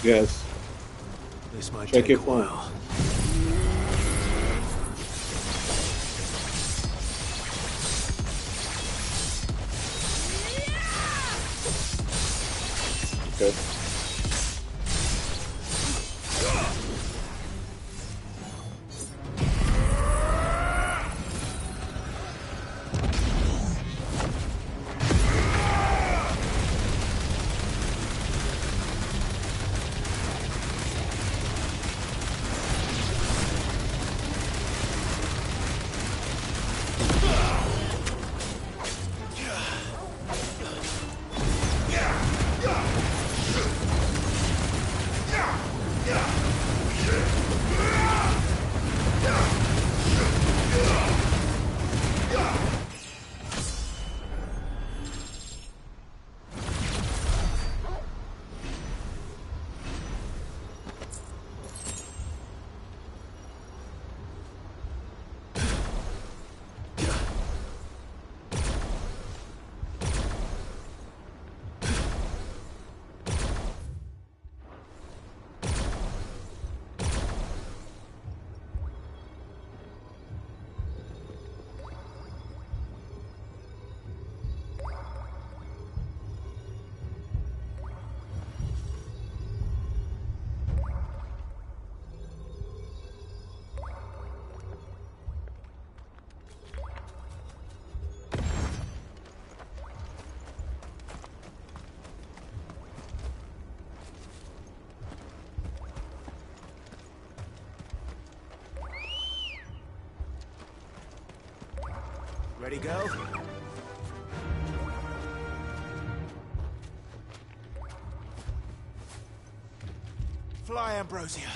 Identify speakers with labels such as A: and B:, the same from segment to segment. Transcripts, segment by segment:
A: Yes.
B: This might
A: Check
B: take
A: your
B: a
A: phone.
B: while.
A: Okay.
B: Ready, go? Fly, Ambrosia.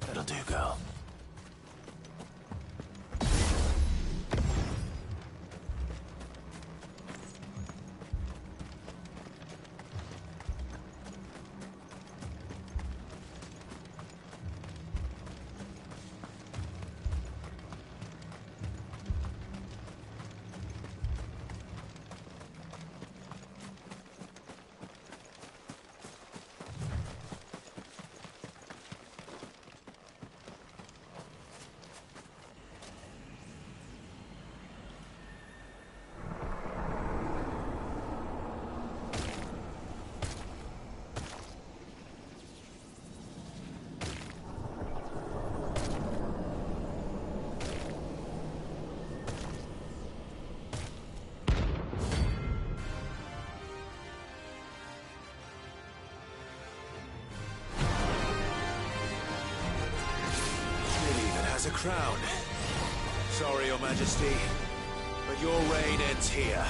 B: That'll do, girl. Has a crown. Sorry, Your Majesty, but your reign ends here.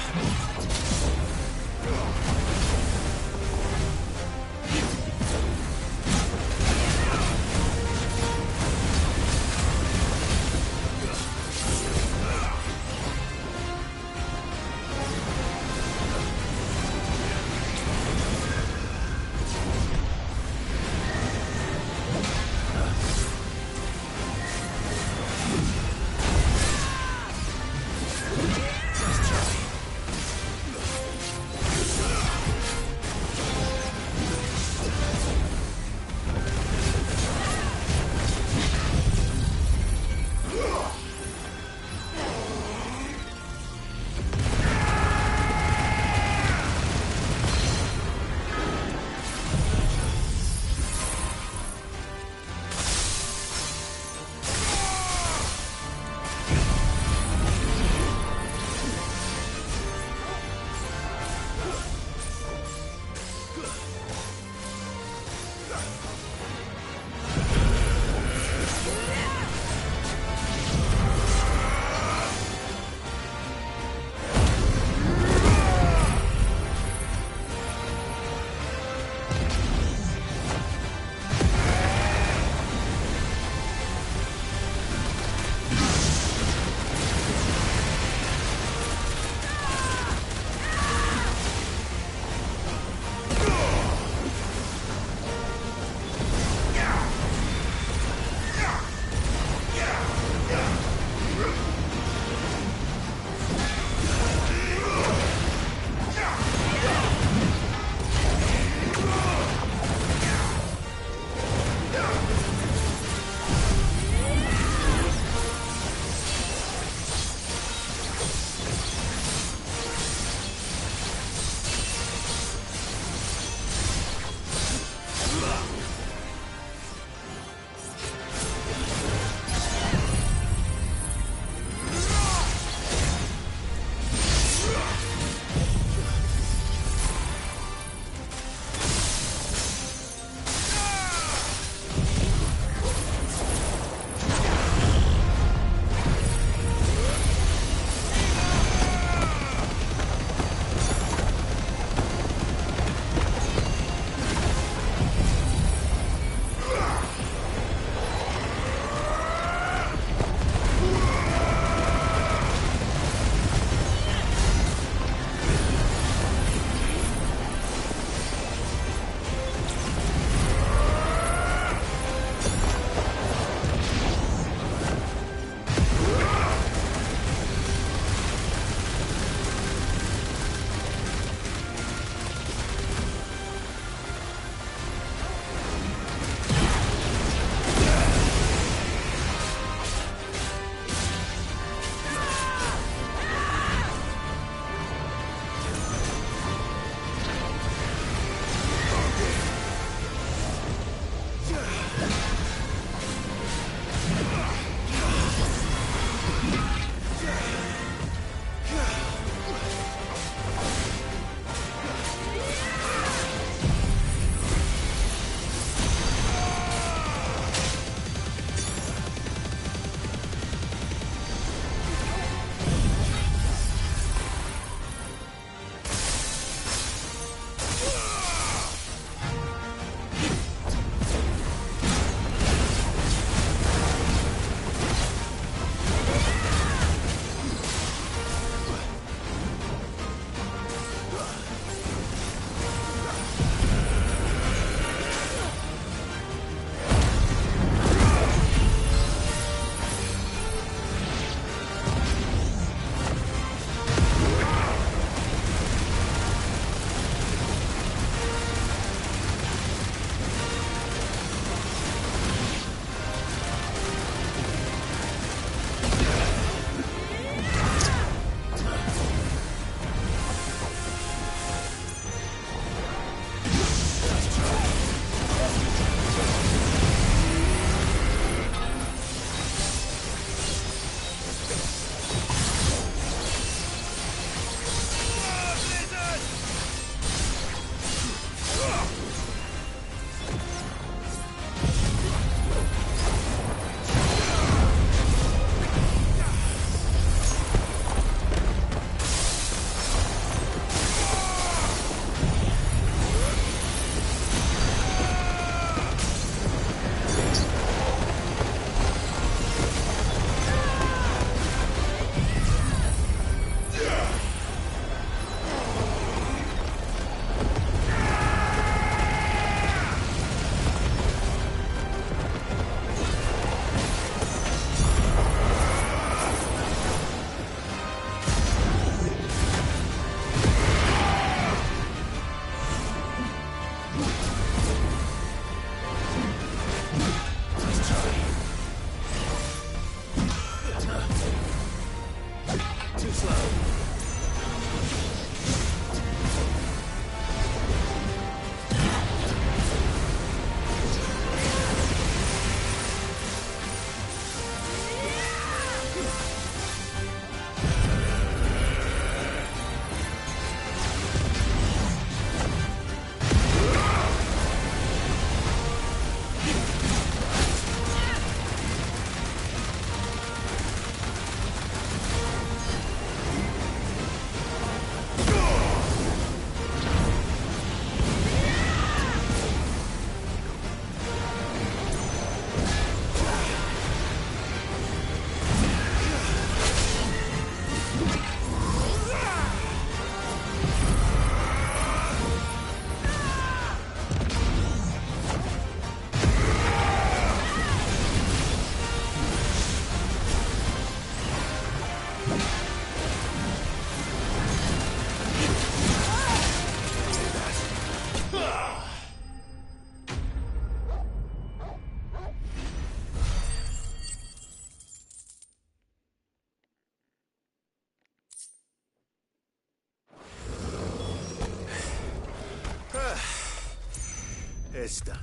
B: Callista.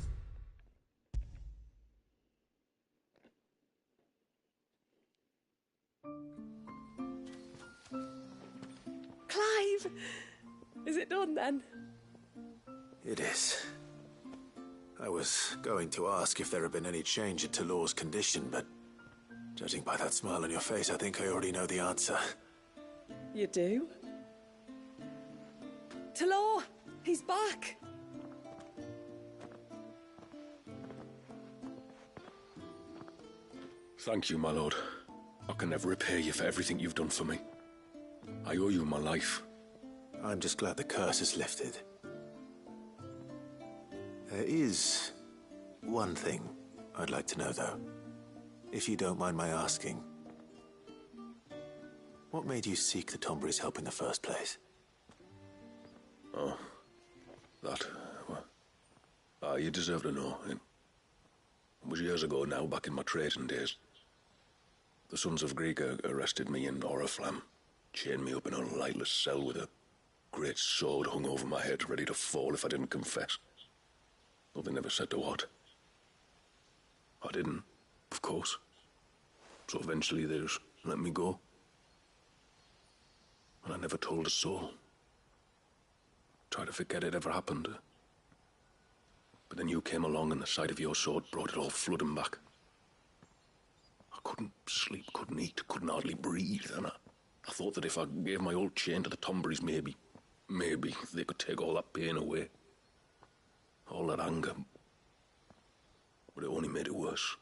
A: Clive! Is it done then?
B: It is. I was going to ask if there had been any change in Talor's condition, but judging by that smile on your face, I think I already know the answer.
A: You do? Talor! He's back!
C: Thank you, my lord. I can never repay you for everything you've done for me. I owe you my life.
B: I'm just glad the curse is lifted. There is one thing I'd like to know, though. If you don't mind my asking. What made you seek the Tombury's help in the first place?
C: Oh, that... well, you deserve to know. It was years ago now, back in my trading days. The Sons of Greek arrested me in Oriflamme, chained me up in a lightless cell with a great sword hung over my head, ready to fall if I didn't confess. Though they never said to what. I didn't, of course. So eventually they just let me go. And I never told a soul. Tried to forget it ever happened. But then you came along and the sight of your sword brought it all flooding back. I couldn't sleep, couldn't eat, couldn't hardly breathe, and I thought that if I gave my old chain to the Tomburys, maybe they could take all that pain away. All that anger. But it only made it worse.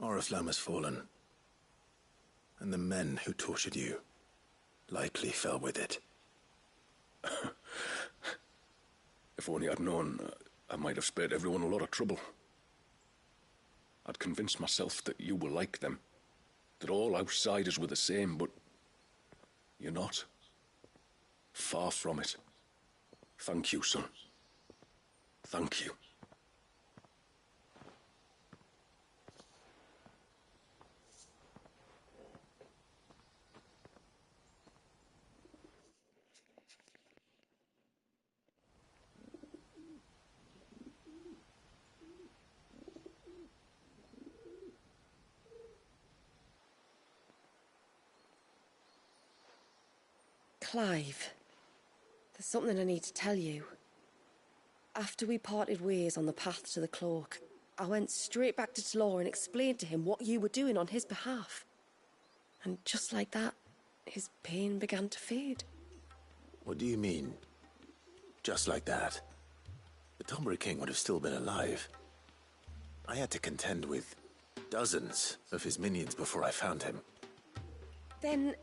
B: Oriflamme has fallen. And the men who tortured you likely fell with it.
C: If only I'd known, I might have spared everyone a lot of trouble. I'd convinced myself that you were like them, that all outsiders were the same, but you're not. Far from it. Thank you, son. Thank you.
A: Clive, there's something I need to tell you. After we parted ways on the path to the cloak, I went straight back to Talor and explained to him what you were doing on his behalf. And just like that, his pain began to fade.
B: What do you mean? Just like that? The Tombury King would have still been alive. I had to contend with dozens of his minions before I found him.
A: Then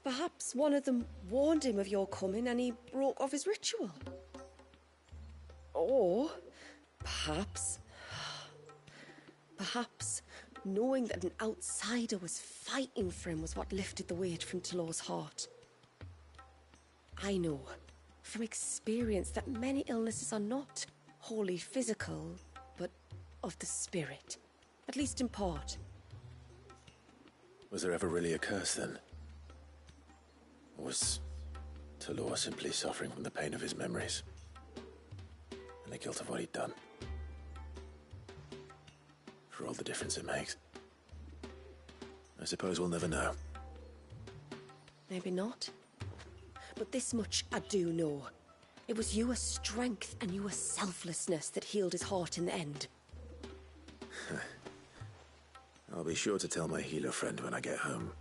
A: perhaps one of them warned him of your coming and he broke off his ritual. Or perhaps knowing that an outsider was fighting for him was what lifted the weight from Talor's heart. I know from experience that many illnesses are not wholly physical, but of the spirit, at least in part.
B: Was there ever really a curse then? Or was Talor simply suffering from the pain of his memories? And the guilt of what he'd done? For all the difference it makes. I suppose we'll never know.
A: Maybe not. But this much I do know. It was your strength and your selflessness that healed his heart in the end.
B: I'll be sure to tell my healer friend when I get home.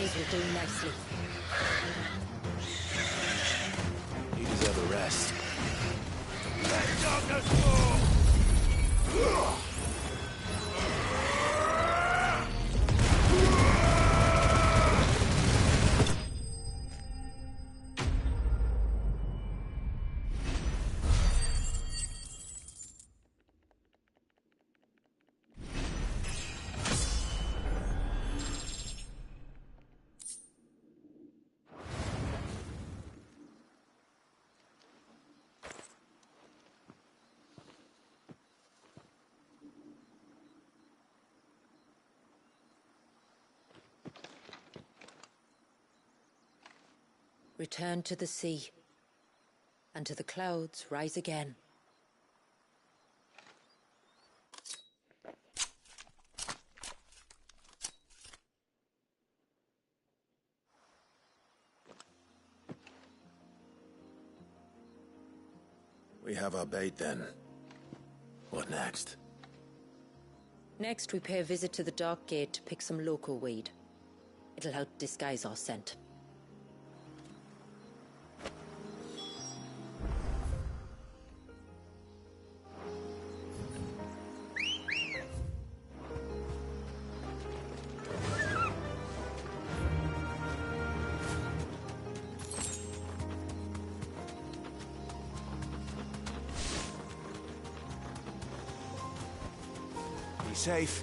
D: These will do nicely.
B: You deserve a rest.
E: Let darkness fall!
D: Return to the sea, and to the clouds rise again.
B: We have our bait then. What next?
D: Next, we pay a visit to the Dark Gate to pick some local weed. It'll help disguise our scent.
B: Be safe.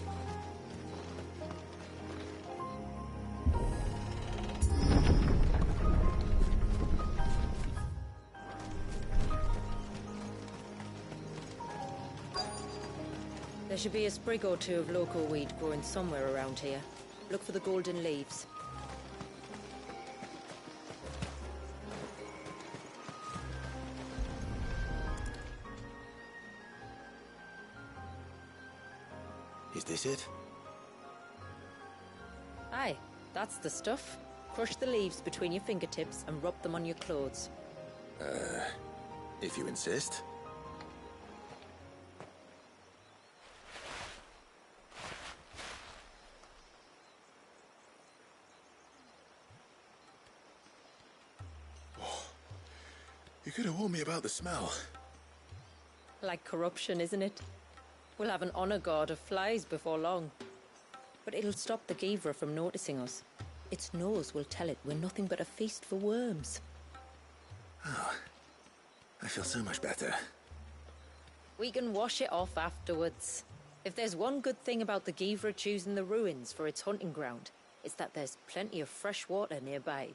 D: There should be a sprig or two of local weed growing somewhere around here. Look for the golden leaves.
B: Is this it?
D: Aye, that's the stuff. Crush the leaves between your fingertips and rub them on your clothes.
B: If you insist. You could have warned me about the smell.
D: Like corruption, isn't it? We'll have an honor guard of flies before long. But it'll stop the Givra from noticing us. Its nose will tell it we're nothing but a feast for worms.
B: Oh, I feel so much better.
D: We can wash it off afterwards. If there's one good thing about the Givra choosing the ruins for its hunting ground, it's that there's plenty of fresh water nearby.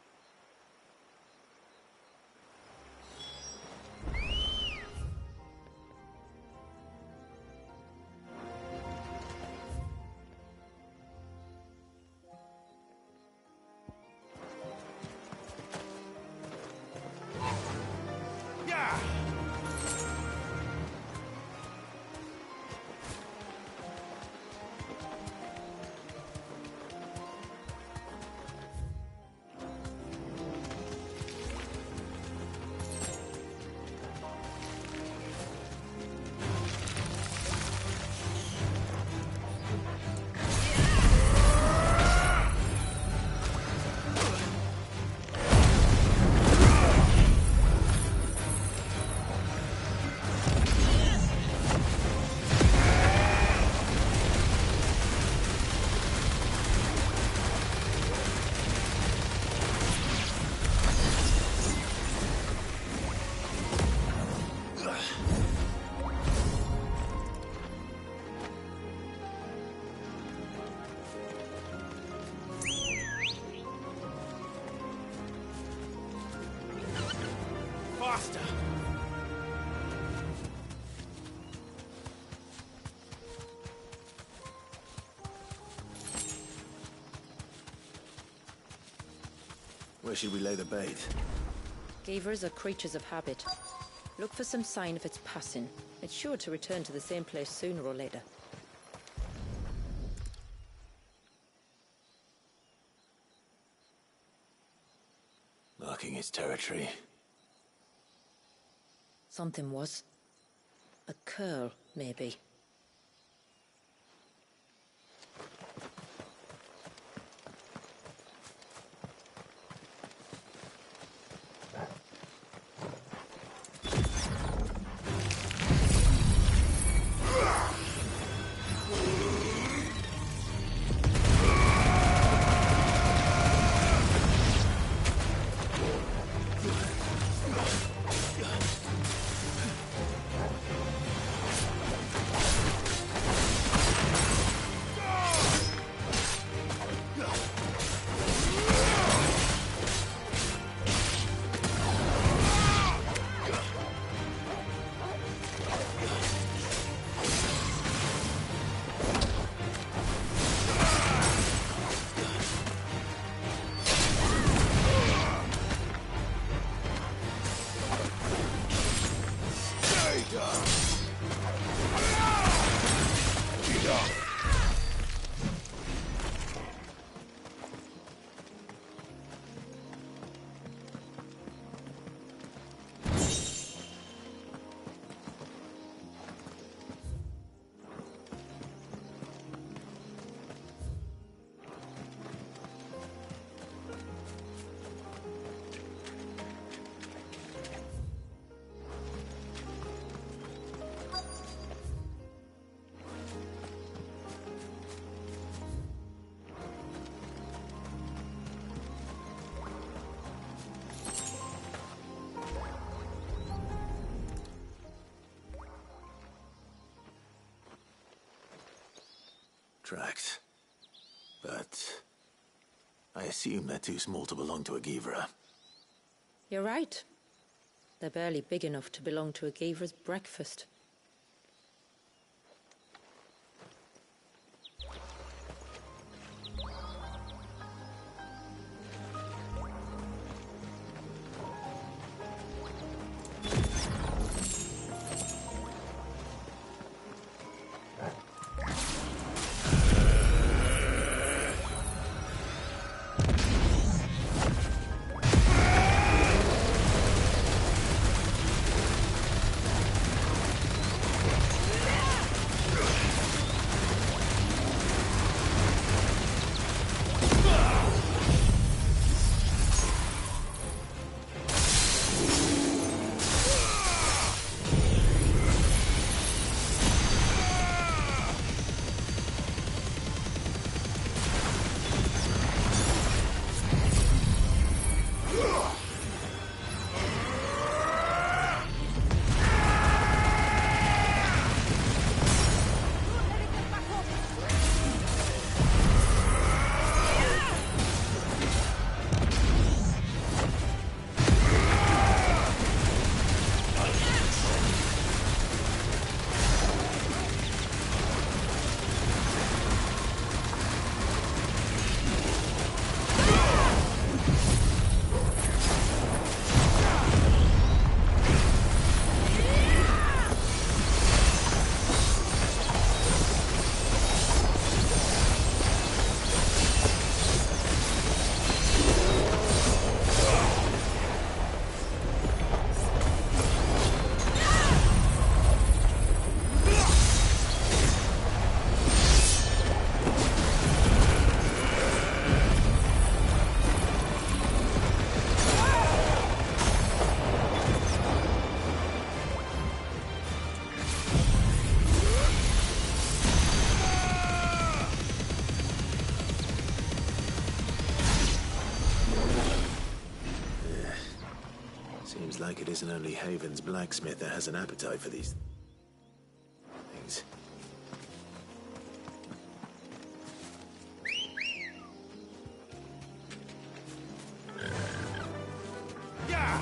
E: Faster!
B: Where should we lay the bait?
D: Givers are creatures of habit. Look for some sign of its passing. It's sure to return to the same place sooner or later.
B: Marking its territory.
D: Something was. A curl, maybe.
B: Tracks. But I assume they're too small to belong to a Givra.
D: You're right. They're barely big enough to belong to a Givra's breakfast.
B: Seems like it isn't only Haven's blacksmith that has an appetite for these things.
E: Yeah!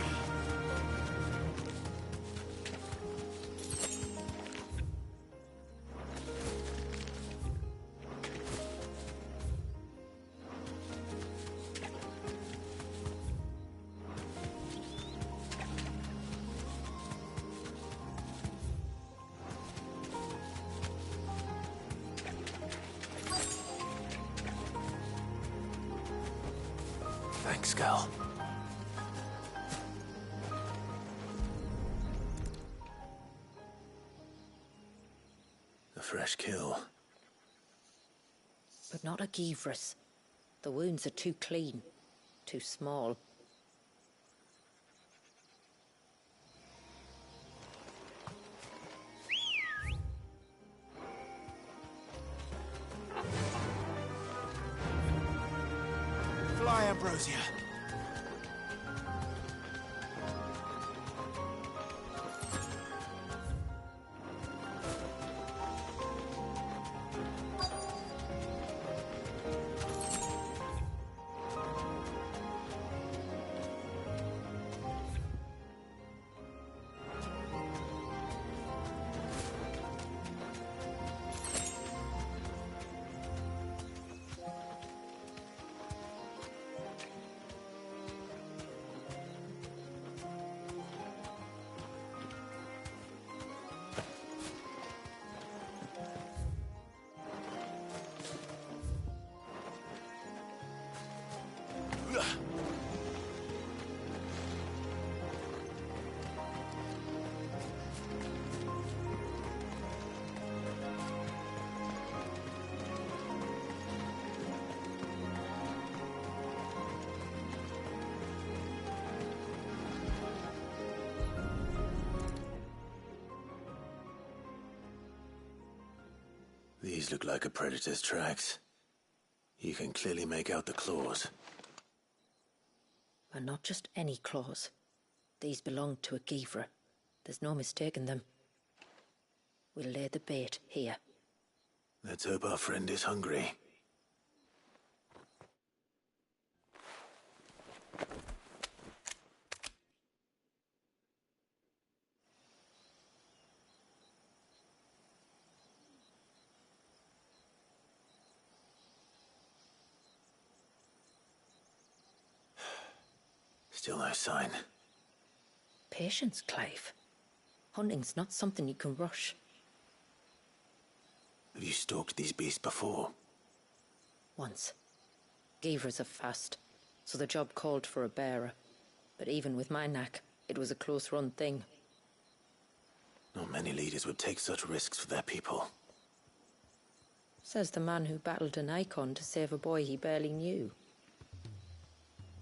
B: Thanks, Cal. A fresh kill.
D: But not a Givra's. The wounds are too clean, too small.
E: Fly, Ambrosia.
B: These look like a predator's tracks. You can clearly make out the claws.
D: And not just any claws. These belong to a Givra. There's no mistaking them. We'll lay the bait here.
B: Let's hope our friend is hungry. Still no sign.
D: Patience, Clive. Hunting's not something you can rush.
B: Have you stalked these beasts before?
D: Once. Gavras are fast, so the job called for a bearer. But even with my knack, it was a close-run thing.
B: Not many leaders would take such risks for their people.
D: Says the man who battled an icon to save a boy he barely knew.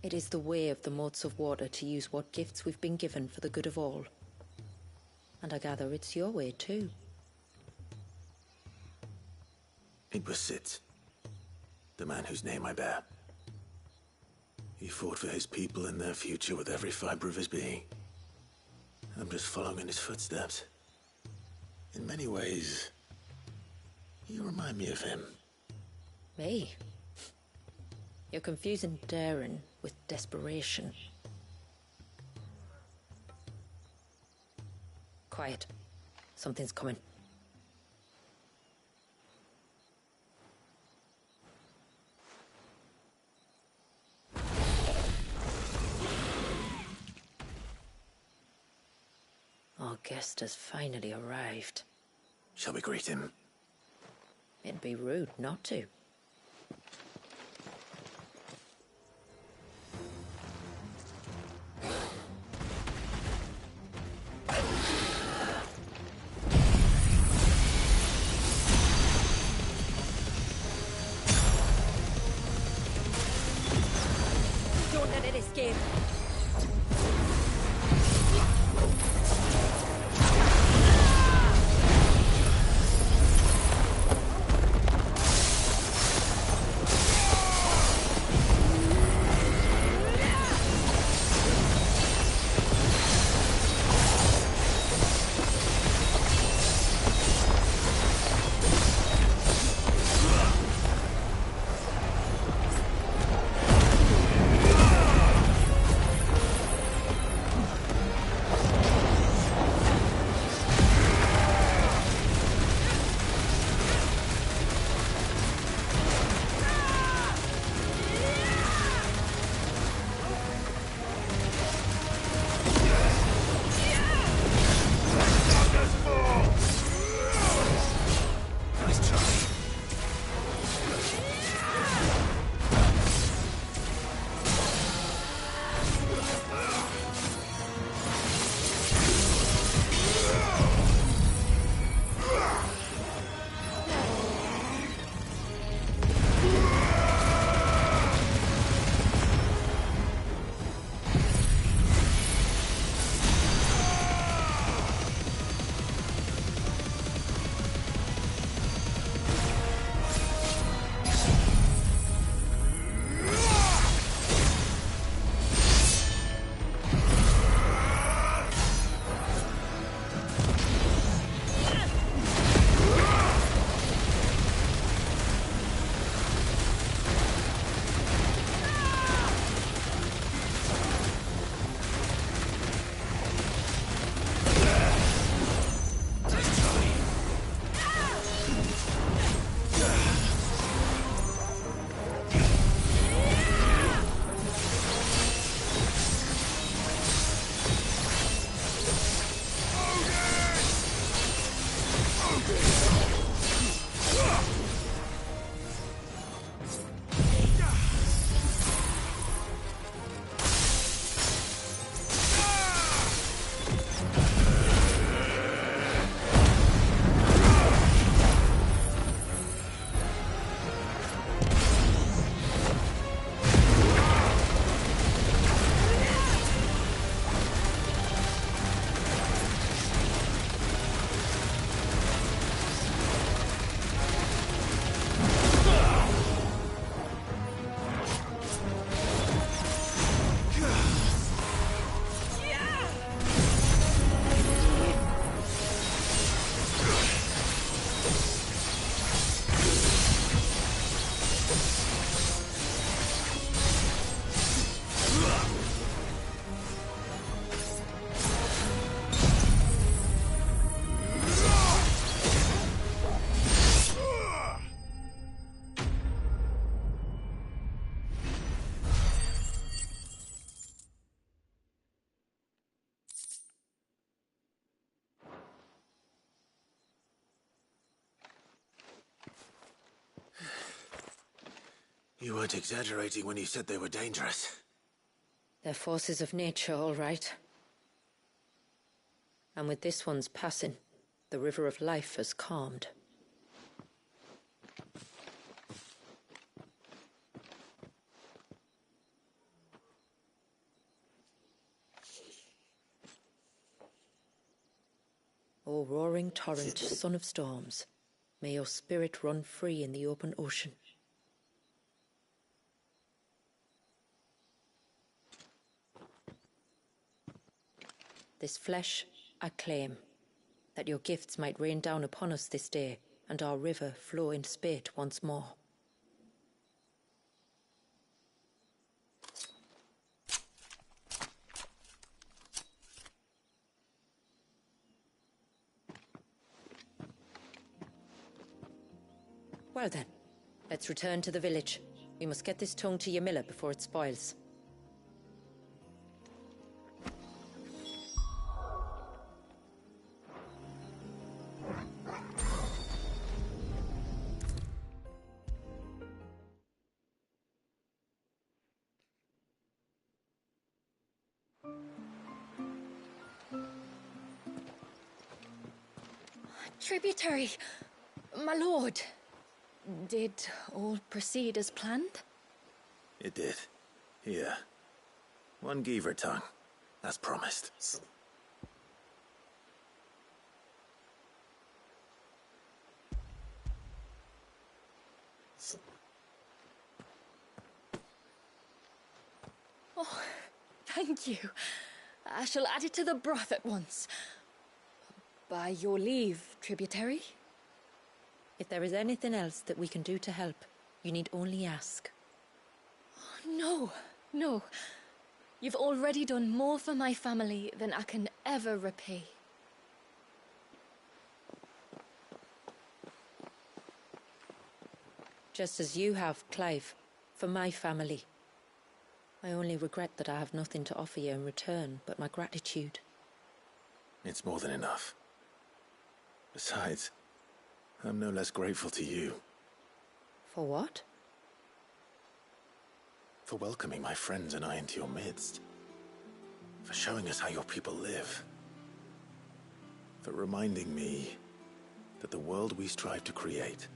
D: It is the way of the moats of water to use what gifts we've been given for the good of all. And I gather it's your way too.
B: It was Sid, the man whose name I bear. He fought for his people and their future with every fiber of his being. I'm just following in his footsteps. In many ways, you remind me of him.
D: Me? You're confusing daring with desperation. Quiet. Something's coming. Our guest has finally arrived.
B: Shall we greet him?
D: It'd be rude not to.
A: Don't let it escape.
B: You weren't exaggerating when you said they were dangerous.
D: They're forces of nature, all right. And with this one's passing, the river of life has calmed. O roaring torrent, son of storms, may your spirit run free in the open ocean. This flesh I claim, that your gifts might rain down upon us this day, and our river flow in spate once more. Well then, let's return to the village. We must get this tongue to Ymilla before it spoils.
F: Tributary, my lord. Did all proceed as planned?
B: It did. Here. One Geever tongue, as promised.
F: Oh, thank you. I shall add it to the broth at once. By your leave, Tributary.
D: If there is anything else that we can do to help, you need only ask.
F: No, no. You've already done more for my family than I can ever repay.
D: Just as you have, Clive, for my family. I only regret that I have nothing to offer you in return but my gratitude.
B: It's more than enough. Besides, I'm no less grateful to you.
D: For what?
B: For welcoming my friends and I into your midst. For showing us how your people live. For reminding me that the world we strive to create,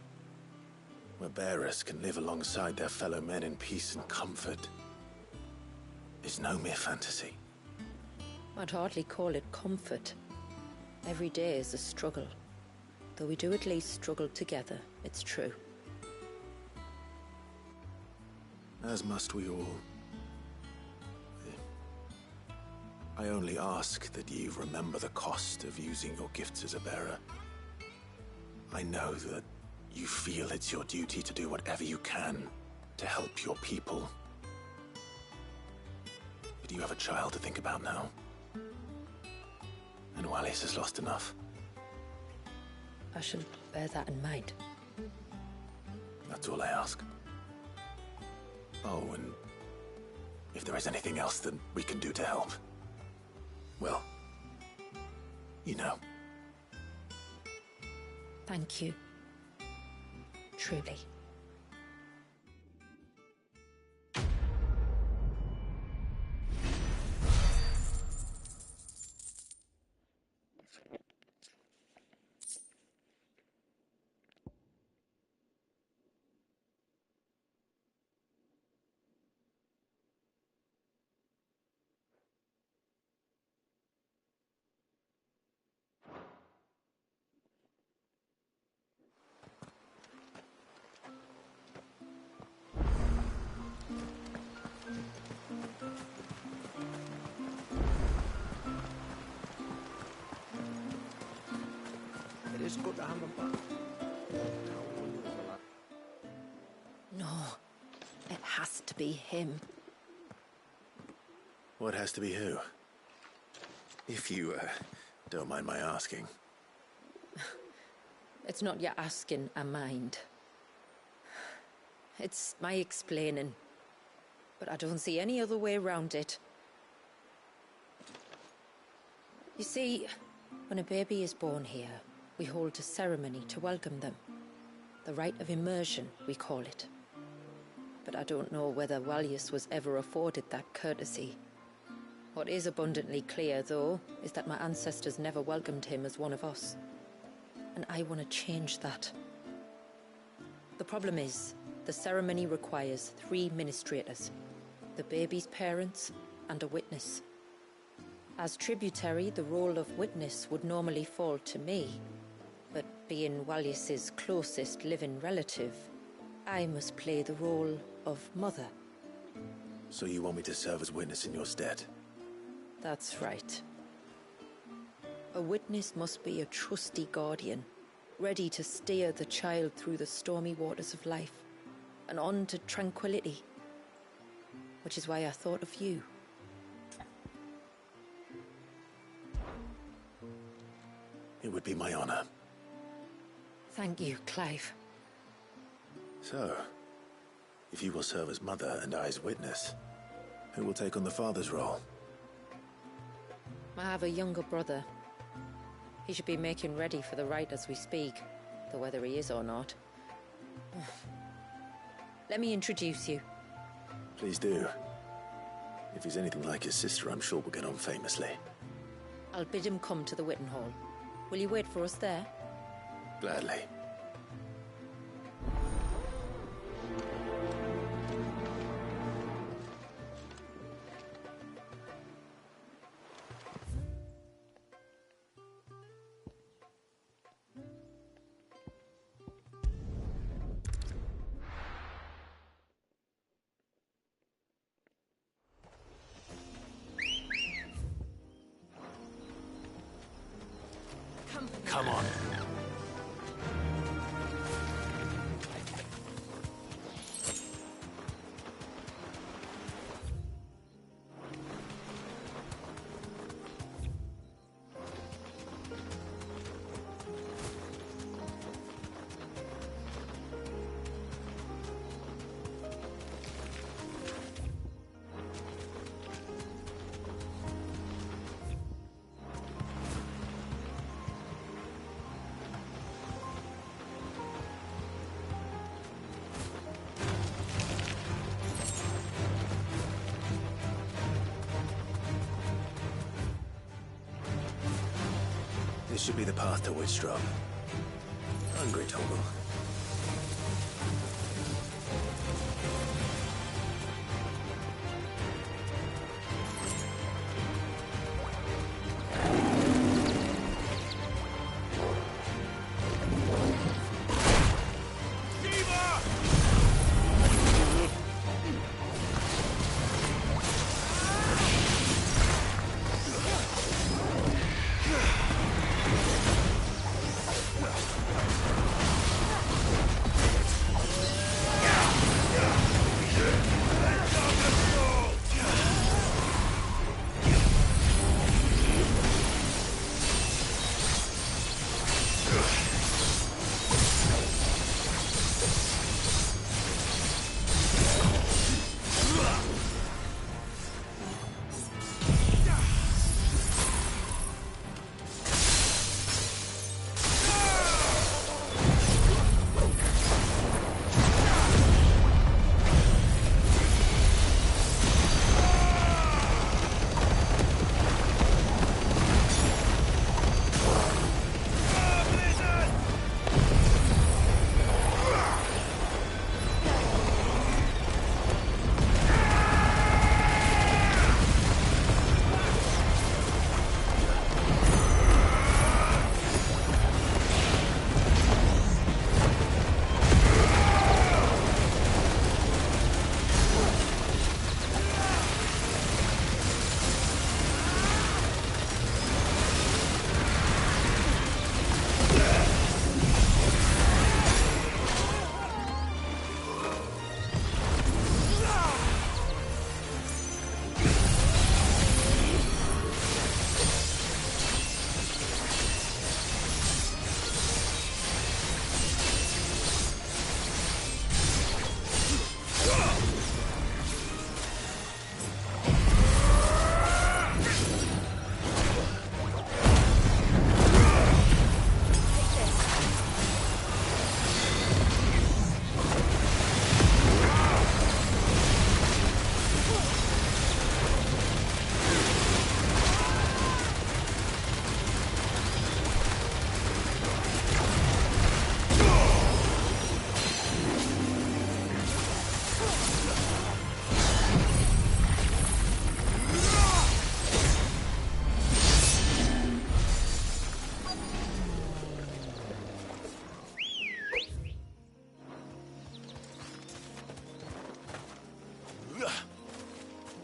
B: where bearers can live alongside their fellow men in peace and comfort, is no mere fantasy.
D: I'd hardly call it comfort. Every day is a struggle. Though we do at least struggle together, it's true.
B: As must we all. I only ask that you remember the cost of using your gifts as a bearer. I know that you feel it's your duty to do whatever you can to help your people. But you have a child to think about now. And Wallis has lost enough.
D: I shall bear that in mind.
B: That's all I ask. Oh, and if there is anything else that we can do to help, well, you know.
D: Thank you. Truly.
E: It is good to have a bath.
D: No. It has to be him.
B: What has to be who? If you, don't mind my asking.
D: It's not your asking I mind. It's my explaining. But I don't see any other way around it. You see, when a baby is born here, we hold a ceremony to welcome them. The rite of immersion, we call it. but I don't know whether Wallius was ever afforded that courtesy. What is abundantly clear, though, is that my ancestors never welcomed him as one of us. And I want to change that. The problem is, the ceremony requires 3 ministrators, the baby's parents and a witness. As tributary, the role of witness would normally fall to me, but being Wallius's closest living relative, I must play the role of mother.
B: So you want me to serve as witness in your stead?
D: That's right. A witness must be a trusty guardian, ready to steer the child through the stormy waters of life and on to tranquility. Which is why I thought of you.
B: It would be my honor.
D: Thank you, Clive.
B: So, if you will serve as mother and I as witness, who will take on the father's role?
D: I have a younger brother. He should be making ready for the rite as we speak, though whether he is or not. Let me introduce you.
B: Please do. If he's anything like his sister, I'm sure we'll get on famously.
D: I'll bid him come to the Witten Hall. Will you wait for us there?
B: Gladly. Come on. This should be the path to Whitstrom. Hungry, Toggle.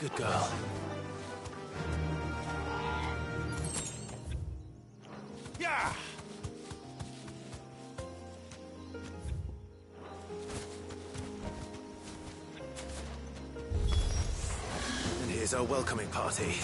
B: Good girl.
E: Yeah!
B: And here's our welcoming party.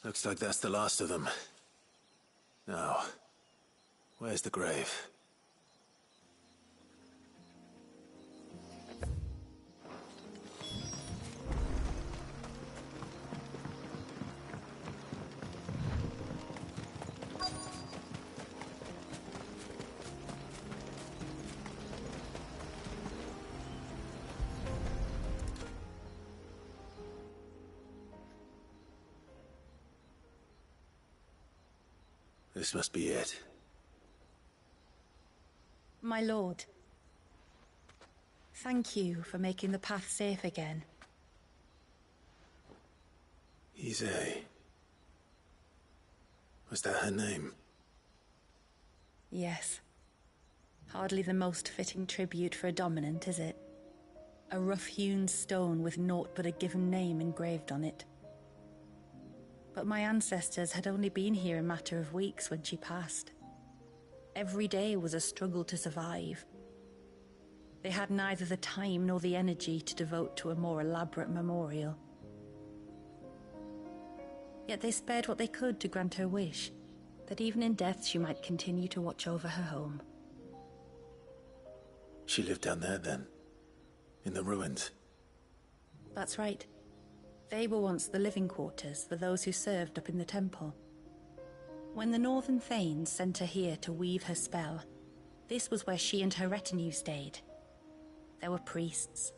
B: Looks like that's the last of them. Now, where's the grave? This must be it.
G: My lord, thank you for making the path safe again.
B: Ise. Was that her name?
G: Yes. Hardly the most fitting tribute for a dominant, is it? A rough-hewn stone with naught but a given name engraved on it. But my ancestors had only been here a matter of weeks when she passed. Every day was a struggle to survive. They had neither the time nor the energy to devote to a more elaborate memorial. Yet they spared what they could to grant her wish, that even in death she might continue to watch over her home.
B: She lived down there then? In the ruins?
G: That's right. They were once the living quarters for those who served up in the temple. When the Northern Thanes sent her here to weave her spell, this was where she and her retinue stayed. There were priests,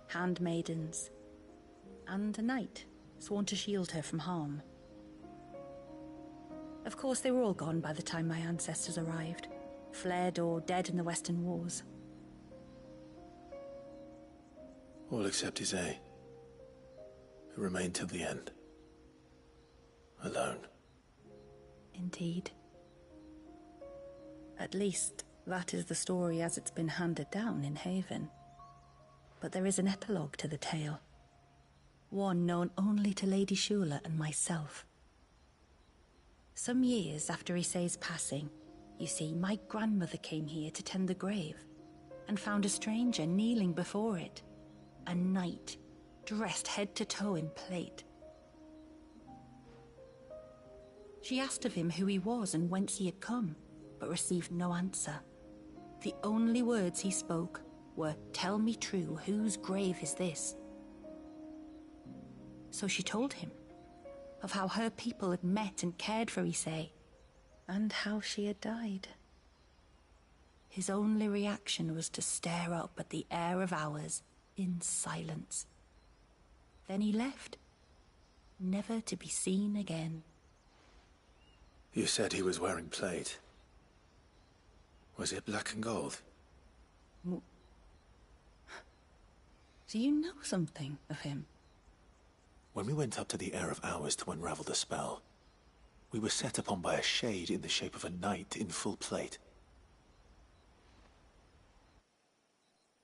G: handmaidens, and a knight, sworn to shield her from harm. Of course, they were all gone by the time my ancestors arrived, fled or dead in the Western Wars.
B: All except Isay, who remained till the end. Alone.
G: Indeed. At least, that is the story as it's been handed down in Haven. But there is an epilogue to the tale. One known only to Lady Shula and myself. Some years after Isay's passing, you see, my grandmother came here to tend the grave, and found a stranger kneeling before it. A knight, dressed head to toe in plate. She asked of him who he was and whence he had come, but received no answer. The only words he spoke were, "Tell me true, whose grave is this?" So she told him of how her people had met and cared for Isay, and how she had died. His only reaction was to stare up at the air of hours in silence. Then he left, never to be seen again.
B: You said he was wearing plate. Was it black and gold?
G: Do you know something of him?
B: When we went up to the Air of Hours to unravel the spell, we were set upon by a shade in the shape of a knight in full plate.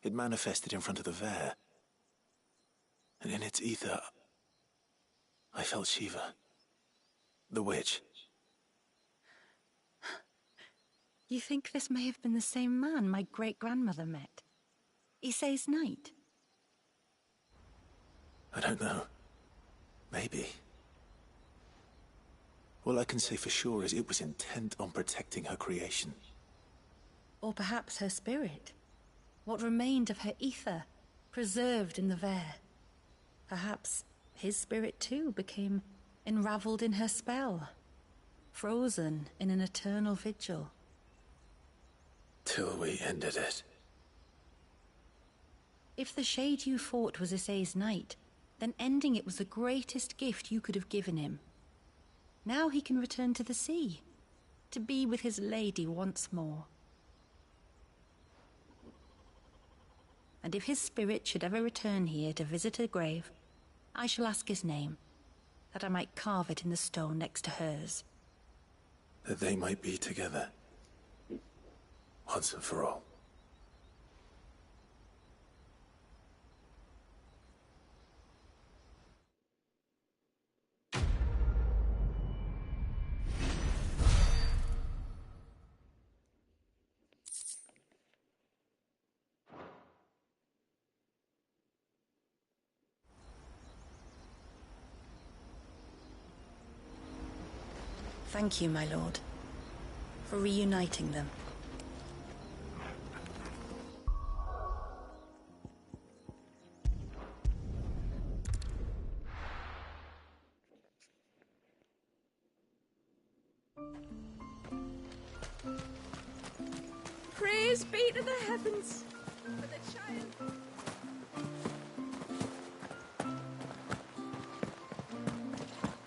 B: It manifested in front of the Vair, and in its ether, I felt Shiva, the witch.
G: You think this may have been the same man my great-grandmother met? Isay's knight?
B: I don't know. Maybe. All I can say for sure is it was intent on protecting her creation.
G: Or perhaps her spirit. What remained of her ether, preserved in the Vair. Perhaps his spirit too became enraveled in her spell, frozen in an eternal vigil.
B: Till we ended it.
G: If the shade you fought was Isay's knight, then ending it was the greatest gift you could have given him. Now he can return to the sea, to be with his lady once more. And if his spirit should ever return here to visit her grave, I shall ask his name, that I might carve it in the stone next to hers.
B: That they might be together. Once and for all.
G: Thank you, my lord, for reuniting them.
F: Praise be to the heavens for the child.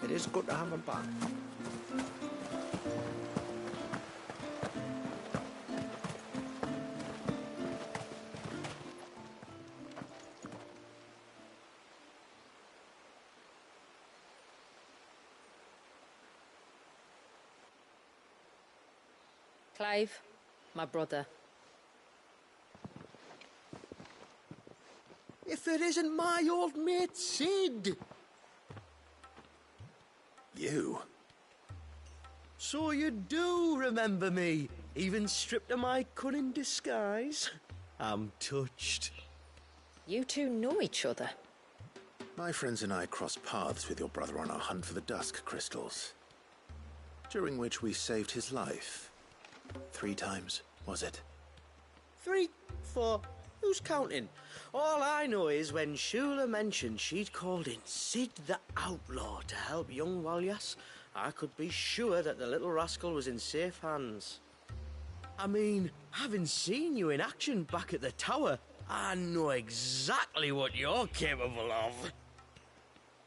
E: It is good to have him back.
D: Clive, my brother.
E: If it isn't my old mate Sid!
B: You?
E: So you do remember me, even stripped of my cunning disguise? I'm touched.
D: You two know each other.
B: My friends and I crossed paths with your brother on our hunt for the Dusk Crystals, during which we saved his life. 3 times, was it?
E: 3, 4, who's counting? All I know is when Shula mentioned she'd called in Sid the Outlaw to help young Walyas, I could be sure that the little rascal was in safe hands. I mean, having seen you in action back at the tower, I know exactly what you're capable of.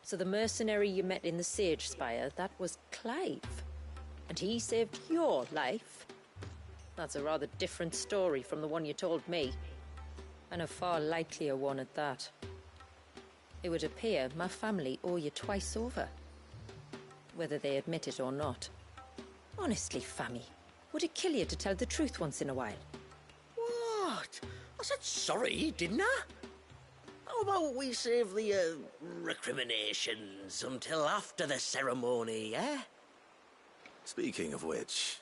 D: So the mercenary you met in the Sage Spire, that was Clive. And he saved your life? That's a rather different story from the one you told me. And a far likelier one at that. It would appear my family owe you twice over. Whether they admit it or not. Honestly, Fammy, would it kill you to tell the truth once in a while?
E: What? I said sorry, didn't I? How about we save the, recriminations until after the ceremony, eh?
B: Speaking of which,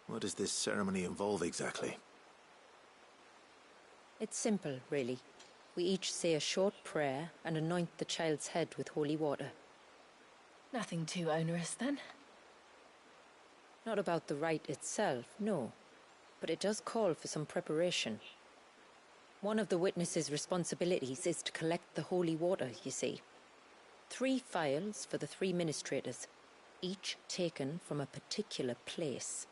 B: what does this ceremony involve exactly?
D: It's simple, really. We each say a short prayer and anoint the child's head with holy water.
F: Nothing too onerous, then.
D: Not about the rite itself, no. But it does call for some preparation. One of the witness's responsibilities is to collect the holy water, you see. 3 phials for the 3 ministrators, each taken from a particular place.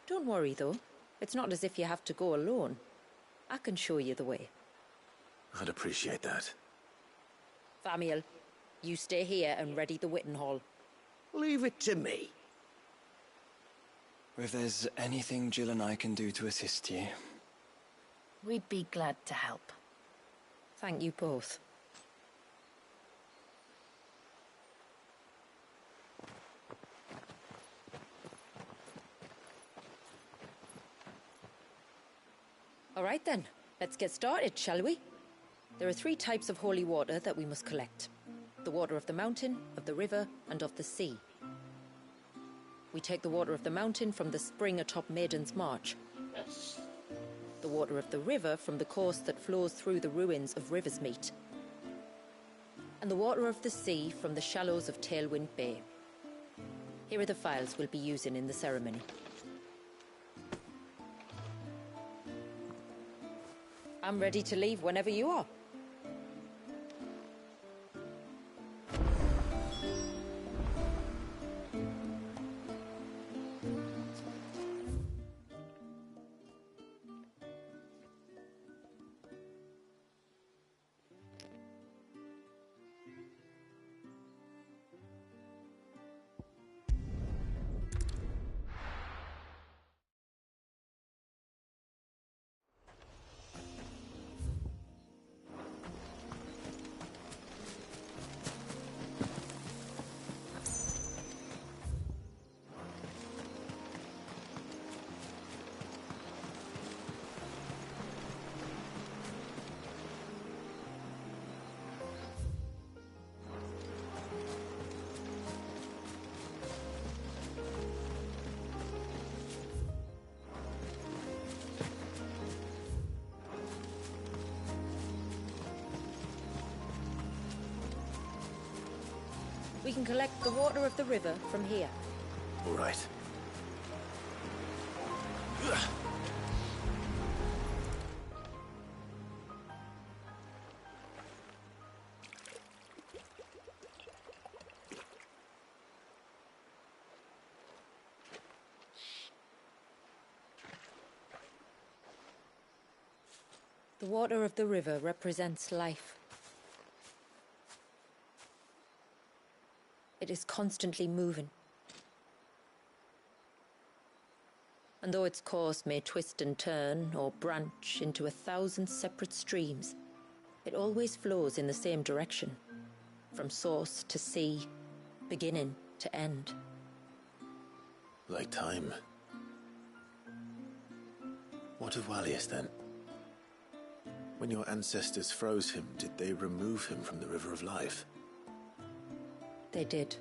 D: Don't worry, though. It's not as if you have to go alone. I can show you the way.
B: I'd appreciate that.
D: Famiel, you stay here and ready the Witten Hall.
E: Leave it to me.
H: If there's anything Jill and I can do to assist you.
F: We'd be glad to help.
D: Thank you both. All right then, let's get started, shall we? There are 3 types of holy water that we must collect. The water of the mountain, of the river, and of the sea. We take the water of the mountain from the spring atop Maiden's March. The water of the river from the course that flows through the ruins of Riversmeet. And the water of the sea from the shallows of Tailwind Bay. Here are the phials we'll be using in the ceremony. I'm ready to leave whenever you are. We can collect the water of the river from here.
B: All right.
D: The water of the river represents life. It is constantly moving. And though its course may twist and turn or branch into 1,000 separate streams, it always flows in the same direction, from source to sea, beginning to end.
B: Like time. What of Wallius, then? When your ancestors froze him, did they remove him from the River of Life?
D: They did.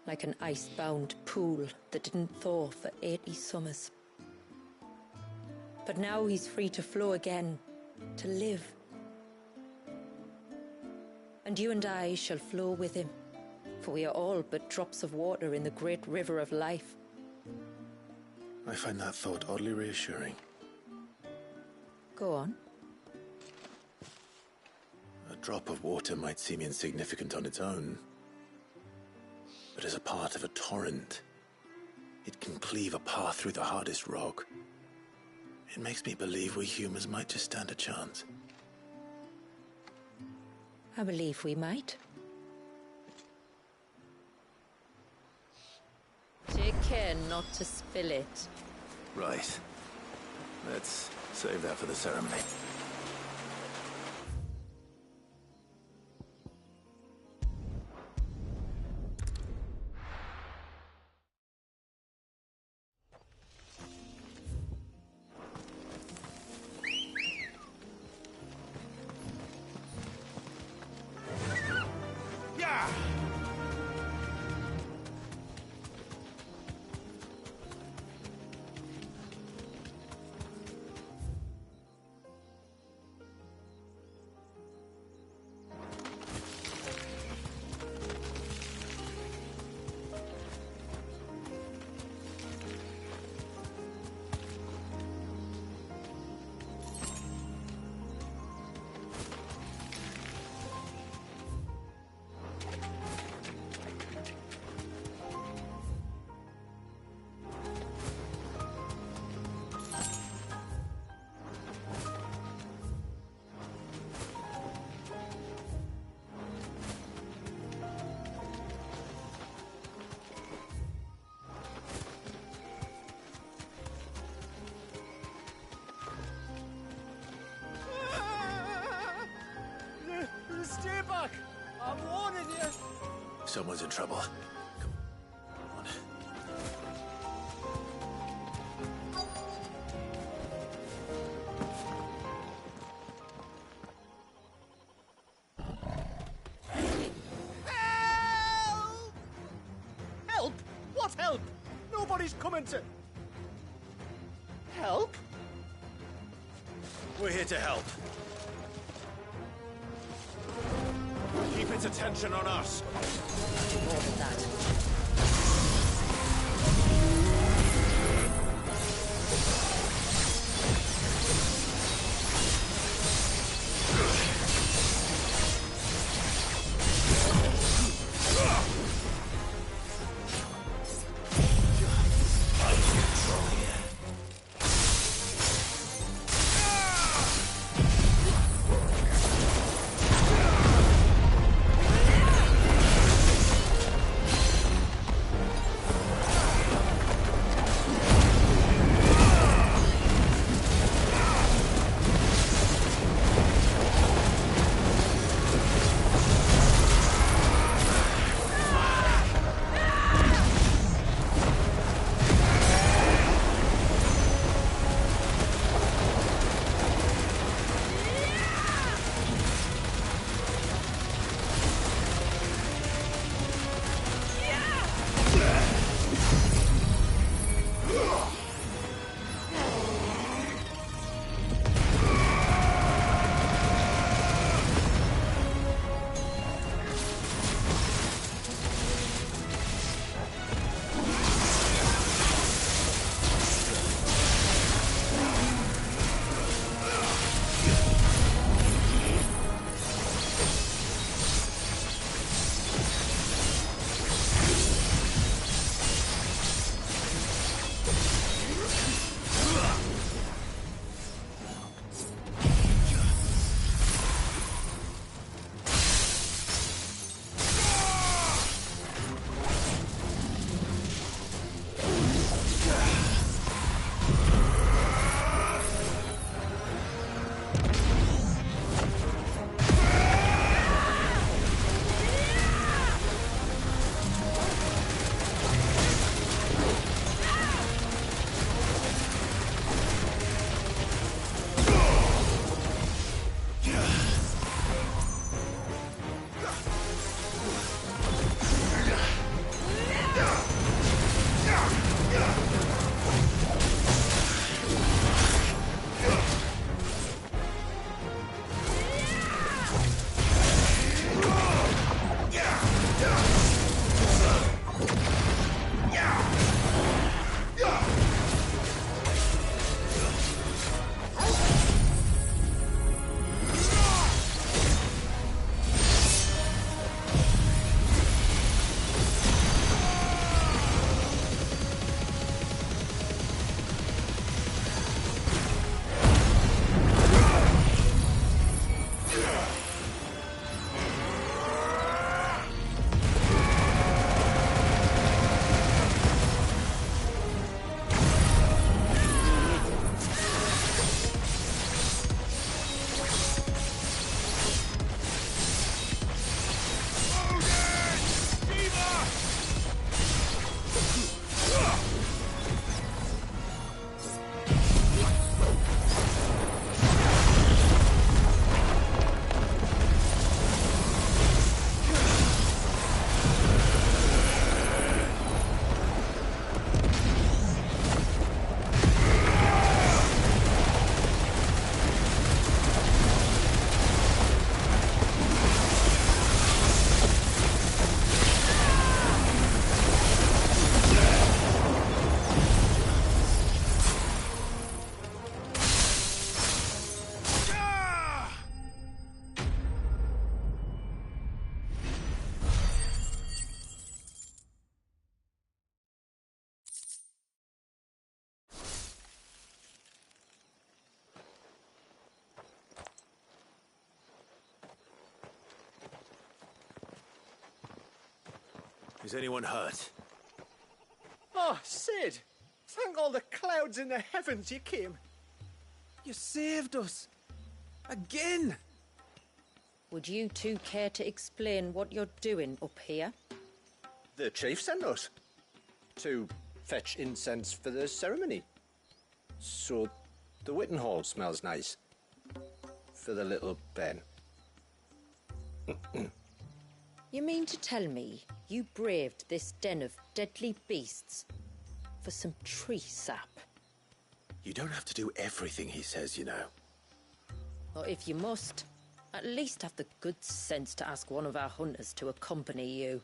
D: Like an ice-bound pool that didn't thaw for 80 summers. But now he's free to flow again, to live. And you and I shall flow with him, for we are all but drops of water in the great river of life.
B: I find that thought oddly reassuring.
D: Go on.
B: A drop of water might seem insignificant on its own, but as a part of a torrent, it can cleave a path through the hardest rock. It makes me believe we humans might just stand a chance.
D: I believe we might. Take care not to spill it.
B: Right. Let's save that for the ceremony.
I: Stay back! I'm warning you!
B: Someone's in trouble. Come on.
I: Help! Help? What help? Nobody's coming to... Help?
B: We're here to help. Keep its attention on us.
D: More than that.
B: Is anyone hurt?
I: Oh, Sid! Thank all the clouds in the heavens you came. You saved us. Again!
D: Would you two care to explain what you're doing up here?
I: The chief sent us to fetch incense for the ceremony. So the Witten Hall smells nice. For the little Ben.
D: You mean to tell me you braved this den of deadly beasts for some tree sap?
B: You don't have to do everything he says, you know.
D: Or if you must, at least have the good sense to ask one of our hunters to accompany you.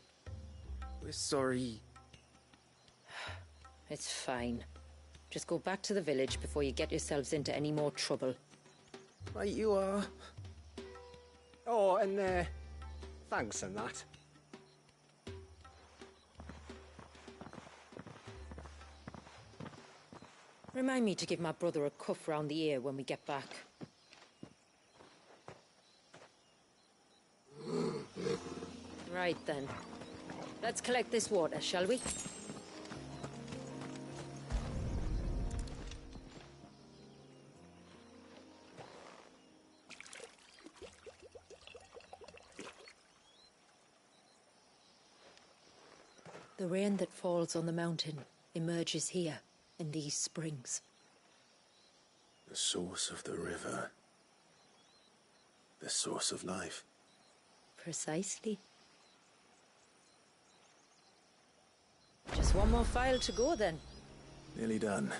I: We're sorry.
D: It's fine. Just go back to the village before you get yourselves into any more trouble.
I: Right you are. Oh, and thanks and that.
D: Remind me to give my brother a cuff round the ear when we get back. Right then. Let's collect this water, shall we? The rain that falls on the mountain emerges here, in these springs.
B: The source of the river. The source of life.
D: Precisely. Just one more file to go then.
B: Nearly done.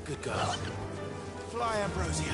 B: Good girl. Fly, Ambrosia.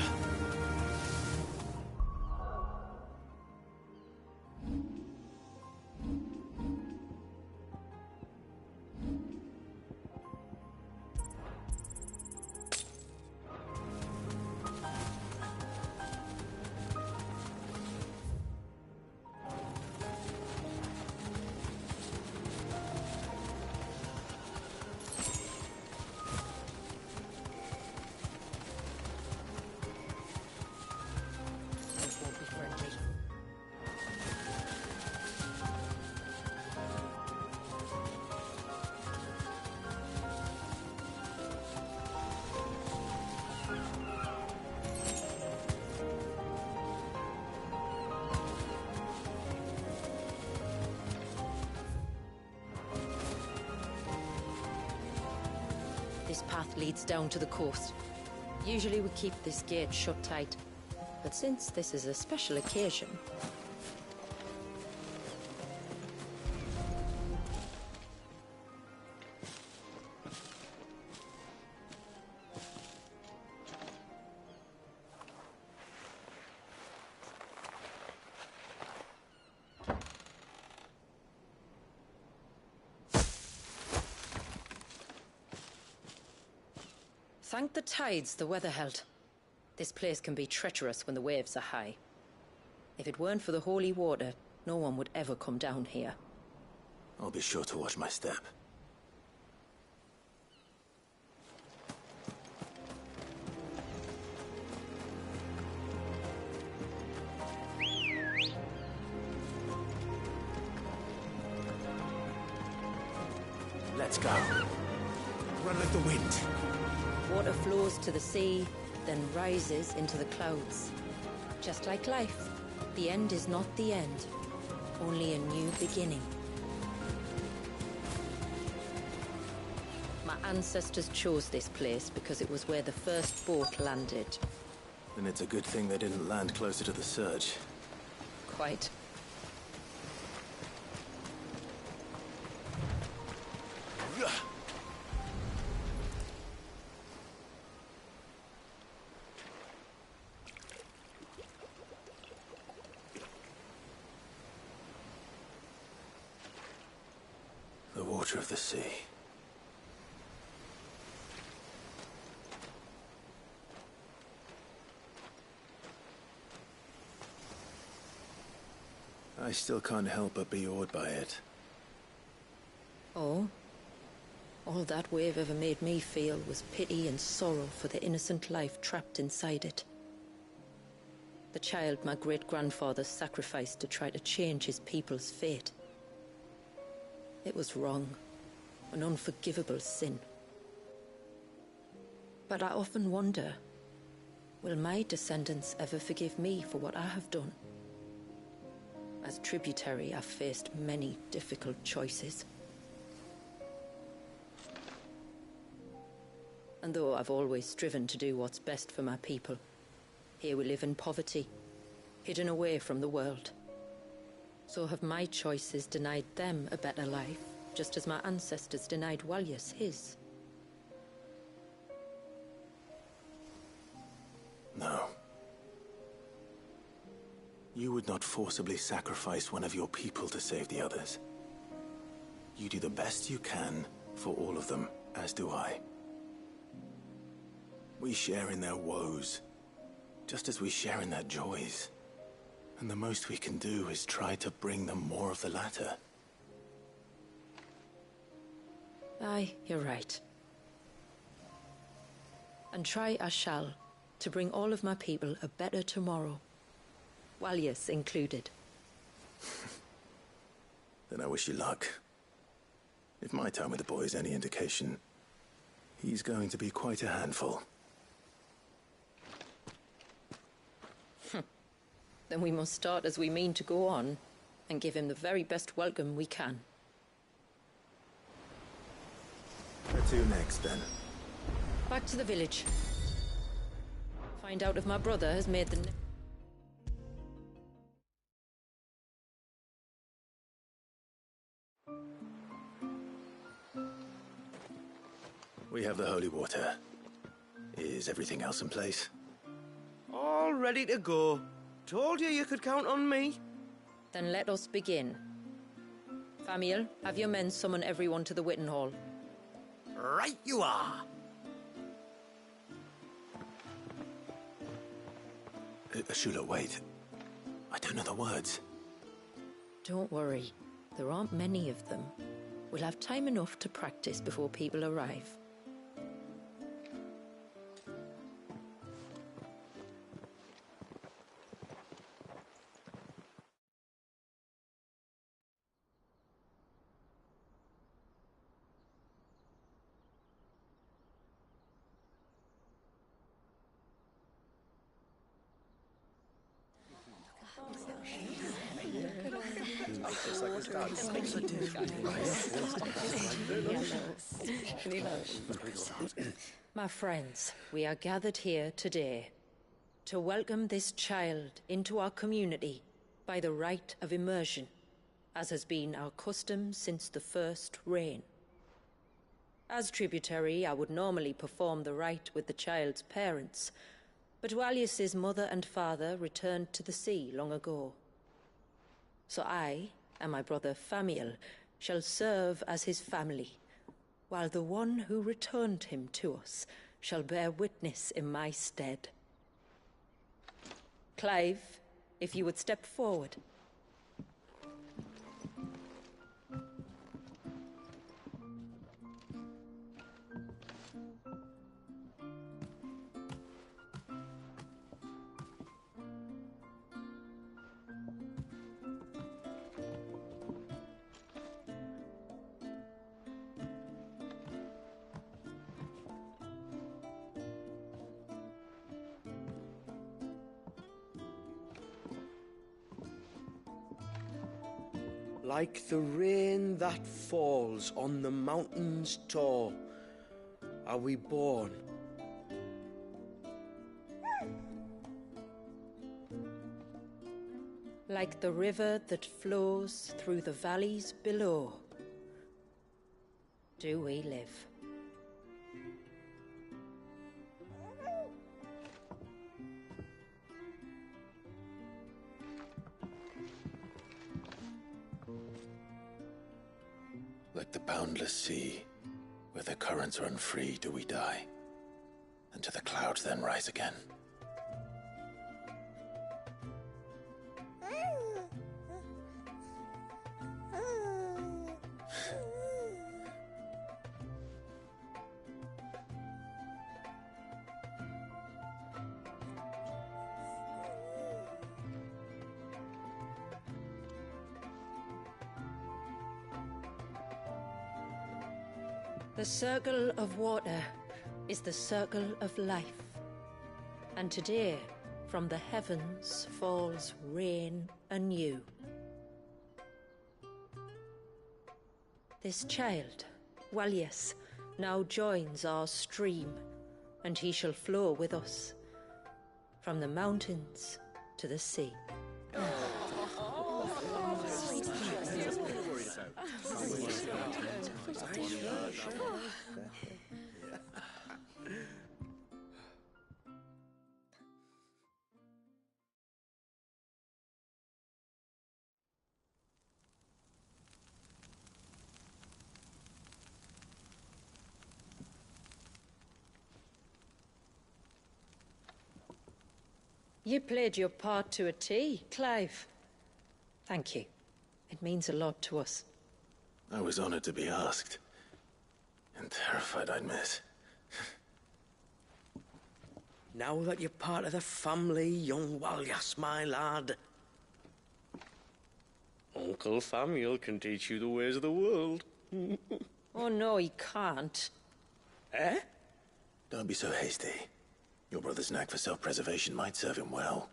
D: This path leads down to the coast. Usually we keep this gate shut tight, but since this is a special occasion... Thank the tides the weather held. This place can be treacherous when the waves are high. If it weren't for the holy water, no one would ever come down here.
B: I'll be sure to watch my step. Let's go. Run like the wind.
D: Water flows to the sea, then rises into the clouds. Just like life, the end is not the end, only a new beginning. My ancestors chose this place because it was where the first boat landed.
B: Then it's a good thing they didn't land closer to the surge.
D: Quite.
B: The water of the sea. I still can't help but be awed by it.
D: Oh? All that wave ever made me feel was pity and sorrow for the innocent life trapped inside it. The child my great-grandfather sacrificed to try to change his people's fate. It was wrong, an unforgivable sin. But I often wonder, will my descendants ever forgive me for what I have done? As tributary, I've faced many difficult choices. And though I've always striven to do what's best for my people, here we live in poverty, hidden away from the world. So have my choices denied them a better life, just as my ancestors denied Walyas his?
B: No. You would not forcibly sacrifice one of your people to save the others. You do the best you can for all of them, as do I. We share in their woes, just as we share in their joys. And the most we can do is try to bring them more of the latter.
D: Aye, you're right. And try I shall, to bring all of my people a better tomorrow. Walyas included.
B: Then I wish you luck. If my time with the boy is any indication, he's going to be quite a handful.
D: Then we must start as we mean to go on, and give him the very best welcome we can.
B: Where to next, then?
D: Back to the village. Find out if my brother has made the...
B: We have the holy water. Is everything else in place?
E: All ready to go. Told you could count on me.
D: Then let us begin. Famiel, have your men summon everyone to the Witten Hall.
E: Right you are.
B: Ashula, wait. I don't know the words.
D: Don't worry. There aren't many of them. We'll have time enough to practice before people arrive. My friends, we are gathered here today to welcome this child into our community by the rite of immersion, as has been our custom since the first reign. As tributary, I would normally perform the rite with the child's parents, but Walyas's mother and father returned to the sea long ago. So I and my brother Famiel shall serve as his family, while the one who returned him to us shall bear witness in my stead. Clive, if you would step forward.
E: Like the rain that falls on the mountains tall, are we born.
D: Like the river that flows through the valleys below, do we live.
B: Like the boundless sea, where the currents run free, do we die, and to the clouds then rise again.
D: The circle of water is the circle of life, and today from the heavens falls rain anew. This child, Walyas, now joins our stream, and he shall flow with us from the mountains to the sea. You played your part to a T, Clive. Thank you. It means a lot to us.
B: I was honored to be asked, and terrified I'd miss.
E: Now that you're part of the family, young Walyas, my lad, Uncle Samuel can teach you the ways of the world.
D: Oh no, he can't.
E: Eh?
B: Don't be so hasty. Your brother's knack for self-preservation might serve him well.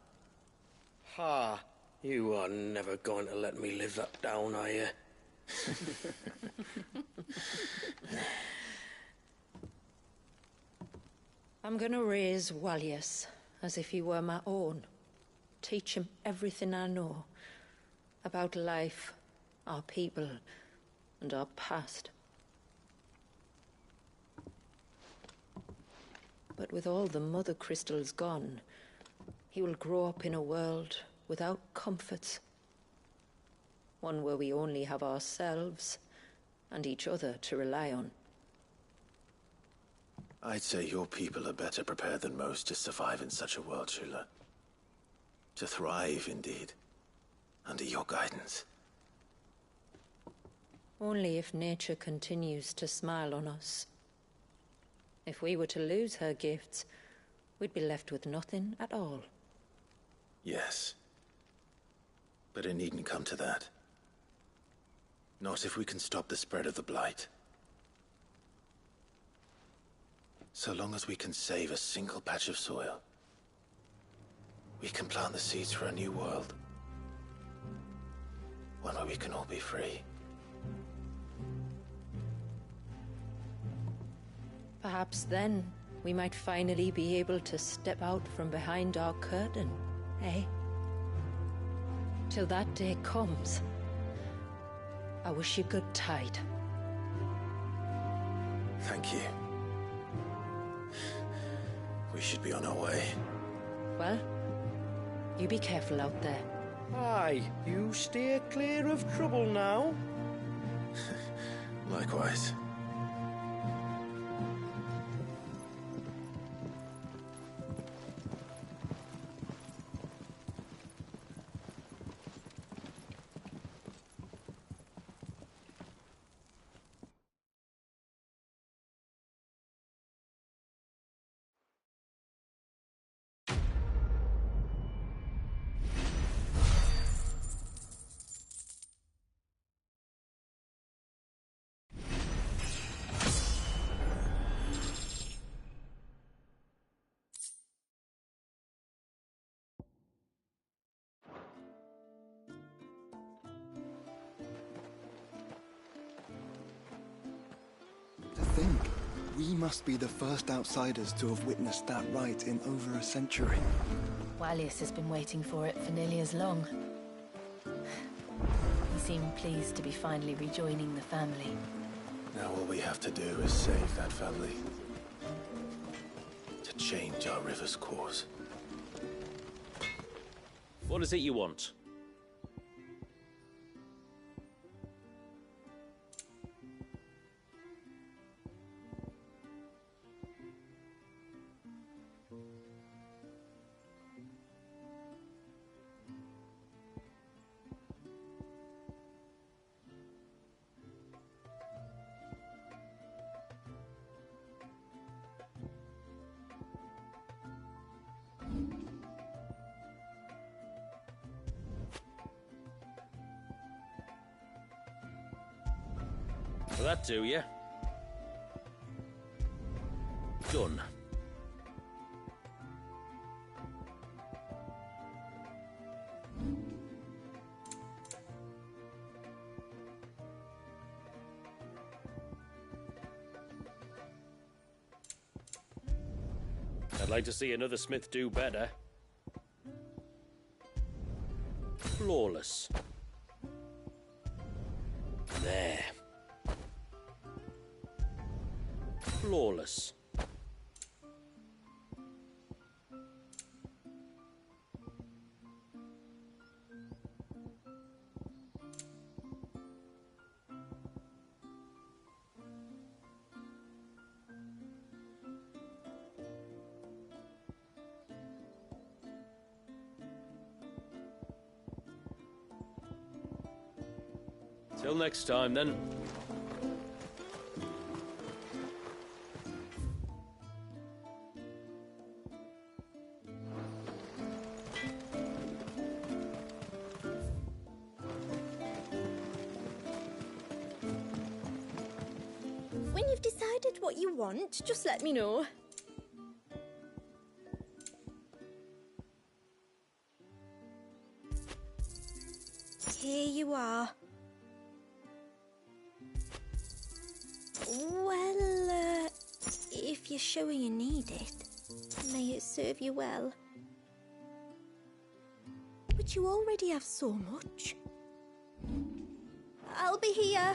E: Ha! You are never going to let me live that down, are you?
D: I'm gonna raise Walyas as if he were my own. Teach him everything I know about life, our people, and our past. But with all the mother crystals gone, he will grow up in a world without comforts. One where we only have ourselves and each other to rely on.
B: I'd say your people are better prepared than most to survive in such a world, Shula. To thrive, indeed, under your guidance.
D: Only if nature continues to smile on us. If we were to lose her gifts, we'd be left with nothing at all.
B: Yes. But it needn't come to that. Not if we can stop the spread of the Blight. So long as we can save a single patch of soil, we can plant the seeds for a new world. One where we can all be free.
D: Perhaps then we might finally be able to step out from behind our curtain, eh? Till that day comes, I wish you good tide.
B: Thank you. We should be on our way.
D: Well, you be careful out there.
E: Aye, you steer clear of trouble now.
B: Likewise.
H: We must be the first outsiders to have witnessed that rite in over a century.
G: Wallius has been waiting for it for nearly as long. He seemed pleased to be finally rejoining the family.
B: Now all we have to do is save that family. To change our river's course.
J: What is it you want? Will that do you? Done. I'd like to see another smith do better. Flawless. There. Flawless. Till next time, then.
K: When you've decided what you want, just let me know. Here you are. Well, if you're sure you need it, may it serve you well. But you already have so much. I'll be here.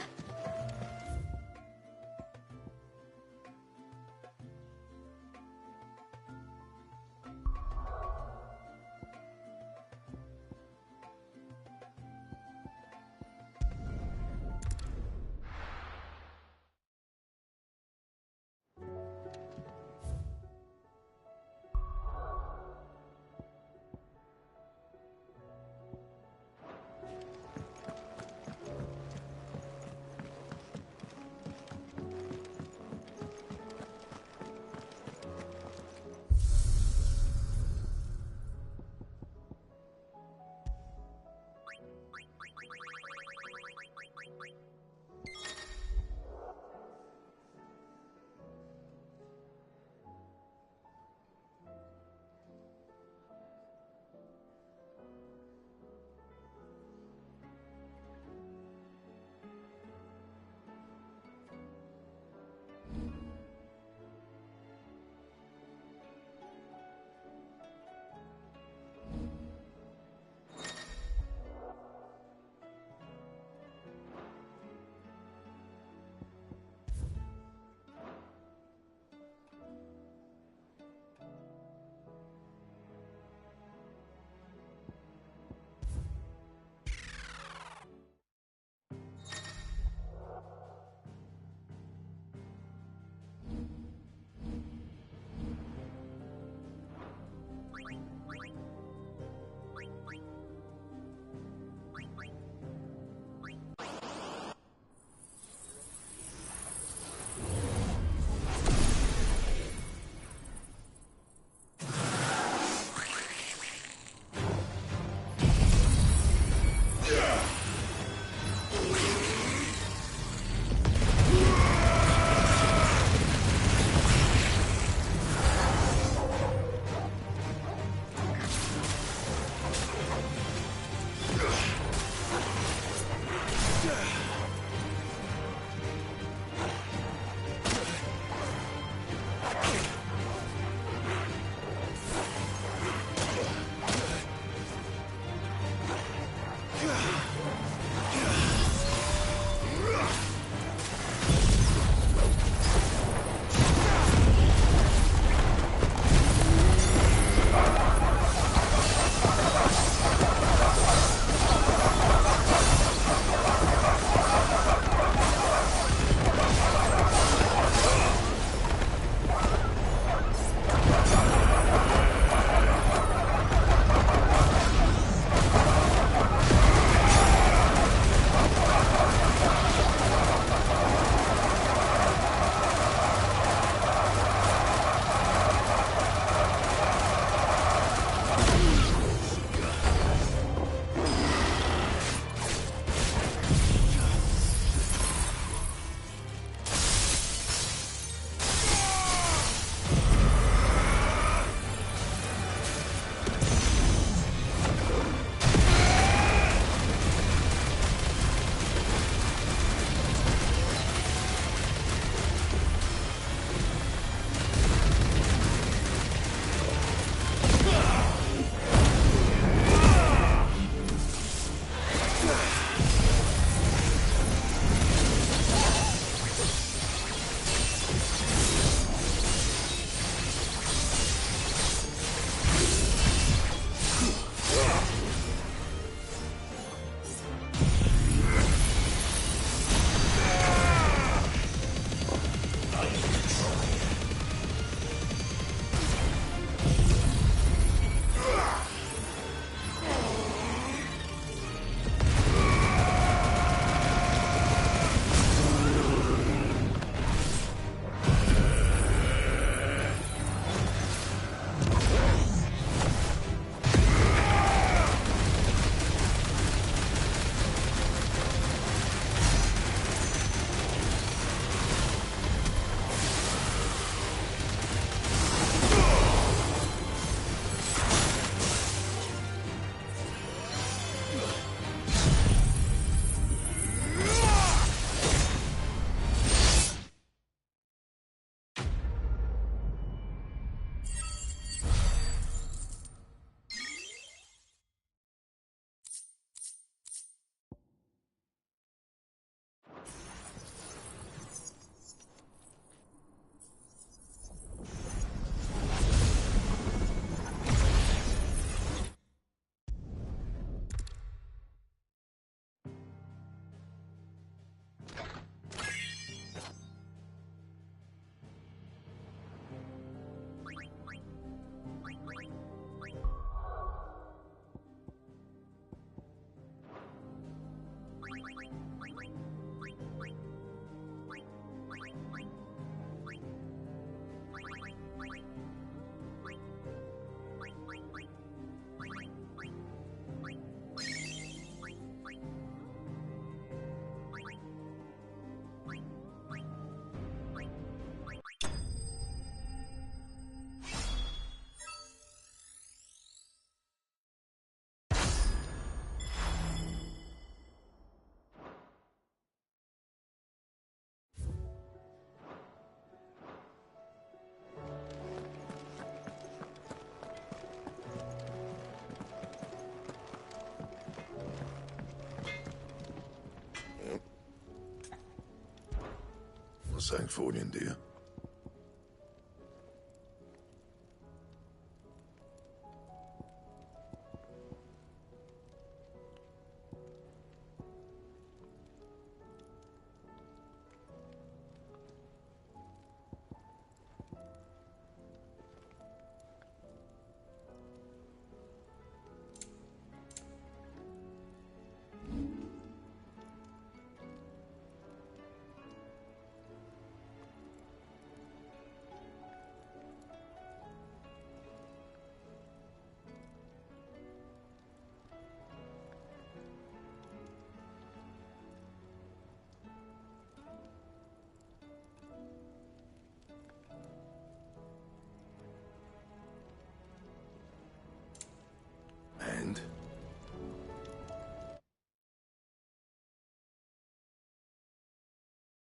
L: Sanktfordian, do you?